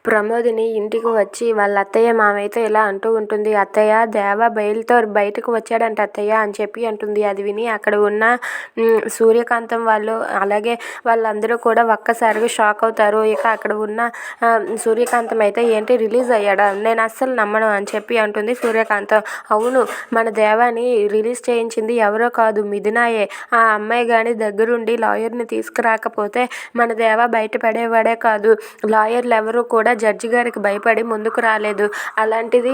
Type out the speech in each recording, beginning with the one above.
ప్రమోదిని ఇంటికి వచ్చి వాళ్ళ అత్తయ్య మామయ్యతో ఇలా అంటూ ఉంటుంది. అత్తయ్య దేవ బయలుతో బయటకు వచ్చాడంట అత్తయ్య అని చెప్పి అంటుంది. అది విని అక్కడ ఉన్న సూర్యకాంతం వాళ్ళు అలాగే వాళ్ళందరూ కూడా ఒక్కసారిగా షాక్ అవుతారు. ఇక అక్కడ ఉన్న సూర్యకాంతం అయితే ఏంటి రిలీజ్ అయ్యాడా, నేను అస్సలు నమ్మను అని చెప్పి అంటుంది సూర్యకాంతం. అవును, మన దేవాని రిలీజ్ చేయించింది ఎవరో కాదు మిథునాయే. ఆ అమ్మాయి కానీ దగ్గరుండి లాయర్ని తీసుకురాకపోతే మన దేవ బయటపడేవాడే కాదు. లాయర్లు ఎవరు కూడా జడ్జి గారికి భయపడి ముందుకు రాలేదు. అలాంటిది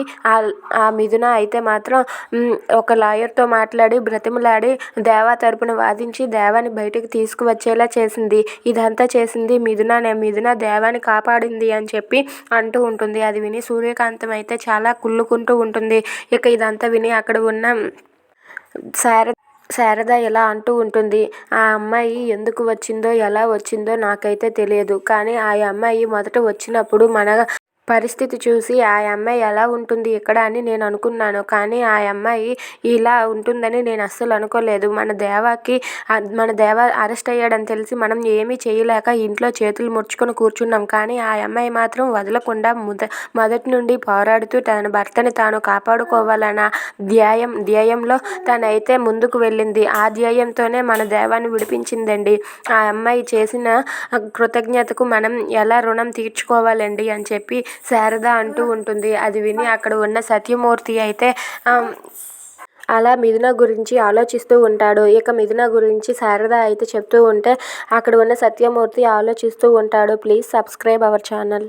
ఆ మిథున అయితే మాత్రం ఒక లాయర్తో మాట్లాడి బ్రతిమలాడి దేవా తరపున వాదించి దేవాని బయటికి తీసుకువచ్చేలా చేసింది. ఇదంతా చేసింది మిథున దేవాని కాపాడింది అని చెప్పి అంటూ ఉంటుంది. అది విని సూర్యకాంతం అయితే చాలా కుళ్ళుకుంటూ ఉంటుంది. ఇక ఇదంతా విని అక్కడ ఉన్న శారద ఇలా అంటూ ఉంటుంది. ఆ అమ్మాయి ఎందుకు వచ్చిందో ఎలా వచ్చిందో నాకైతే తెలియదు, కానీ ఆ అమ్మాయి మొదట వచ్చినప్పుడు మన పరిస్థితి చూసి ఆ అమ్మాయి ఎలా ఉంటుంది ఇక్కడ అని నేను అనుకున్నాను, కానీ ఆ అమ్మాయి ఇలా ఉంటుందని నేను అస్సలు అనుకోలేదు. మన దేవ అరెస్ట్ అయ్యాడని తెలిసి మనం ఏమీ చేయలేక ఇంట్లో చేతులు ముడుచుకొని కూర్చున్నాం, కానీ ఆ అమ్మాయి మాత్రం వదలకుండా మొదటి నుండి పోరాడుతూ తన భర్తని తాను కాపాడుకోవాలన్న ధ్యేయంలో తనైతే ముందుకు వెళ్ళింది. ఆ ధ్యేయంతోనే మన దేవాన్ని విడిపించిందండి. ఆ అమ్మాయి చేసిన కృతజ్ఞతకు మనం ఎలా రుణం తీర్చుకోవాలండి అని చెప్పి శారద అంటూ ఉంటుంది. అది విని అక్కడ ఉన్న సత్యమూర్తి అయితే అలా మిథున గురించి ఆలోచిస్తూ ఉంటాడు. ఇక మిథున గురించి శారద అయితే చెప్తూ ఉంటే అక్కడ ఉన్న సత్యమూర్తి ఆలోచిస్తూ ఉంటాడు. Please subscribe our channel.